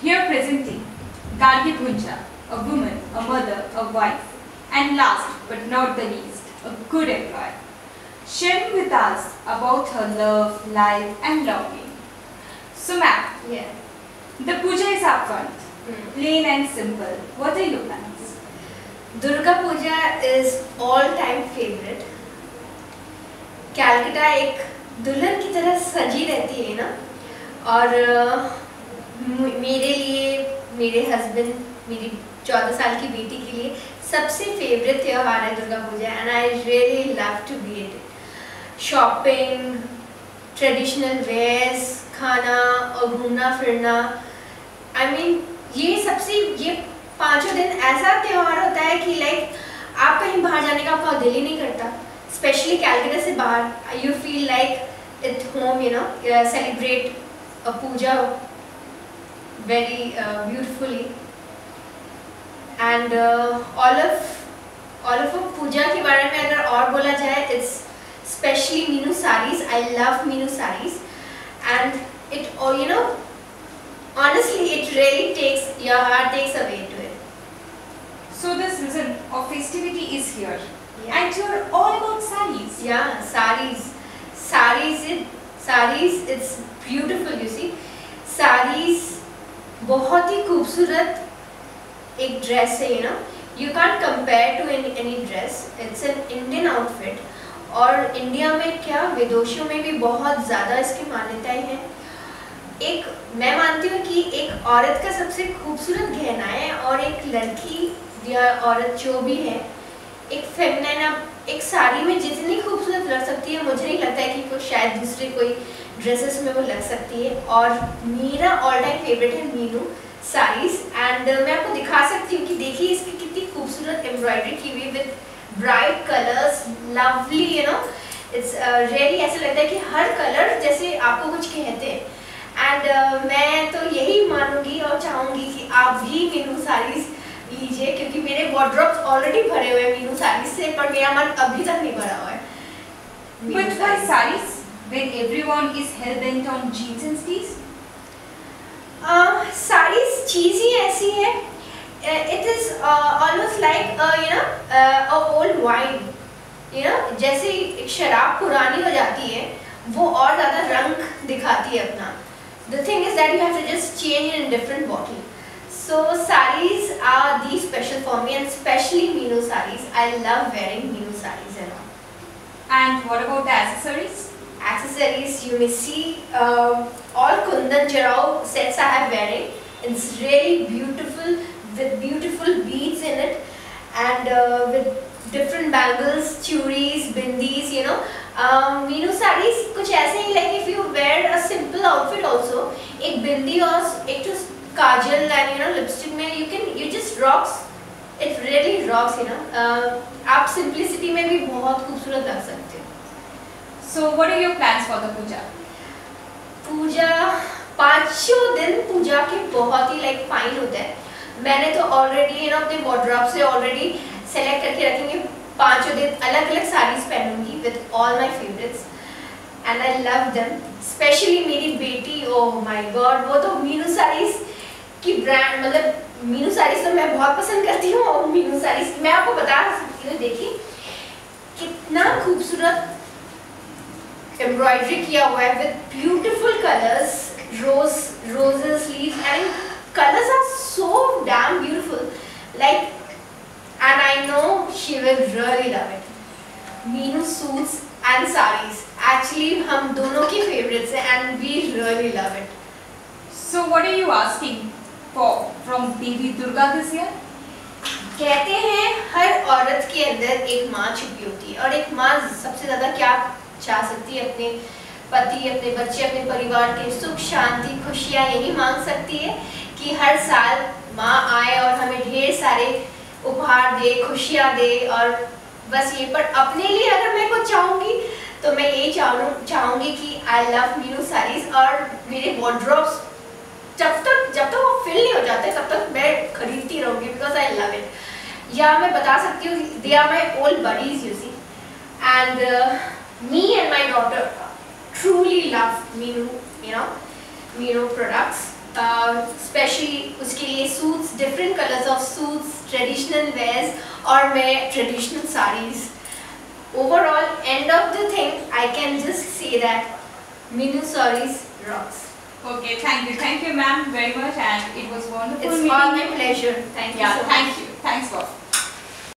Here presenting Gargi Bhunja, a woman, a mother, a wife, and last but not the least, a good employee, sharing with us about her love, life, and longing. So, ma'am, Yeah. the puja is upfront, plain and simple. What are your plans? Durga Puja is all-time favorite. Calcutta एक दुल्हन की तरह सजी रहती है ना, और मेरे लिए, मेरे हस्बैंड, मेरी 14 साल की बेटी के लिए सबसे फेवरेट त्यौहार है Durga Puja. And I really love to be it. Shopping, traditional wears, खाना और घूमना फिरना. आई मीन ये 5 दिन ऐसा त्यौहार होता है कि लाइक आप कहीं बाहर जाने का आपका दिल ही नहीं करता. स्पेशली कैलकाटा से बाहर you feel like at home, you know, celebrate a puja very beautifully. And all of puja के बारे में अगर और बोला जाए, it's especially Meenu sarees. I love Meenu sarees, and it, you know, honestly it really takes your heart takes away to it. So the season of festivity is here, Yeah. and you're all about sarees. Yeah, sarees, it's beautiful. You see, sarees बहुत ही खूबसूरत एक dress है. You know, you can compare to any dress. It's an Indian outfit, और India में क्या विदेशों में भी बहुत ज़्यादा इसकी मान्यताएं हैं. एक मैं मानती हूँ कि एक औरत का सबसे खूबसूरत गहना है, और एक लड़की या औरत जो भी है, एक फेमिनिन, एक साड़ी में जितनी खूबसूरत लग सकती है, मुझे नहीं लगता है कि कोई शायद दूसरे कोई ड्रेसेस में वो लग सकती है. और मेरा ऑल टाइम फेवरेट है मीनू साड़ीज. एंड मैं आपको दिखा सकती हूँ कि देखिए इसकी कितनी खूबसूरत एम्ब्रॉयडरी की हुई with bright colours, lovely. You know, it's really ऐसा लगता है कि हर कलर जैसे आपको कुछ कहते हैं. एंड मैं तो यही मानूंगी और चाहूँगी कि आप भी मीनू साड़ीज लीजिए, क्योंकि मेरे वार्डरोब्स ऑलरेडी भरे हुए हैं मीनू साड़ीज से, पर मेरा मन अभी तक नहीं भरा हुआ है. But why sarees when everyone is hell bent on jeans and tees? Saris चीज ही ऐसी है. It is almost like a old wine. You know, जैसे एक शराब पुरानी हो जाती है, वो और ज़्यादा रंग दिखाती है अपना. The thing is that you have to just change in different bottle. So sarees are the special for me, and especially Meenu sarees. I love wearing Meenu sarees and all. And what about the accessories? Accessories, you may see all Kundan Jarao sets I have wearing. It's really beautiful with beautiful beads in it, and with different bangles, churis, bindis. You know, Meenu sarees कुछ ऐसे ही, like if you wear a simple outfit also, एक बिंदी और एक तो काजल and you know lipstick में you just rocks. It really rocks. You know, आप simplicity में भी बहुत खूबसूरत लग सकते हो. So what are your plans for the puja? पूजा 5 दिन पूजा के बहुत ही लाइक फाइन होता है. मैंने तो ऑलरेडी अपने वार्डरोब से ऑलरेडी सेलेक्ट करके रखेंगे. 5 दिन अलग अलग साड़ीज पहनूंगी with all my favourites, and I love them. Specially मेरी बेटी, ओह माय गॉड, वो तो मीनू साड़ीज की ब्रांड, मतलब मीनू साड़ीज तो मैं बहुत पसंद करती हूँ. और मीनू साड़ीज मैं आपको बता सकती हूँ, देखिए कितना खूबसूरत एम्ब्रॉयडरी किया हुआ है with beautiful colours, roses leaves, and colors are so damn beautiful. Like, and I know she will really love it. Meenu suits and sarees actually हम दोनों की favorites हैं, and we really love it. So what are you asking for from Devi Durga this year? कहते हैं हर औरत के अंदर एक माँ छुपी होती है, और एक माँ सबसे ज़्यादा क्या चाह सकती है? अपने पति, अपने बच्चे, अपने परिवार के सुख शांति खुशियाँ यही मांग सकती है कि हर साल माँ आए और हमें ढेर सारे उपहार दे, खुशियाँ दे. और बस ये, पर अपने लिए अगर मैं कुछ चाहूँगी तो मैं यही चाहूँगी कि आई लव मीनू साड़ीज. और मेरे वार्डरोब्स जब तक वो फिल नहीं हो जाते तब तक मैं खरीदती रहूँगी, बिकॉज आई लव इट. या मैं बता सकती हूँ, they are my old buddies, you see. And me and my daughter truly love Meenu, you know, Meenu products. Specially उसके लिए suits, different colours of suits, traditional wears और मैं traditional saris. Overall, end of the thing, I can just say that Minu Sarees rocks. Okay, thank you ma'am very much, and it was wonderful It's meeting all my you. pleasure. Thank you Yeah, so much. thank you. Thanks for.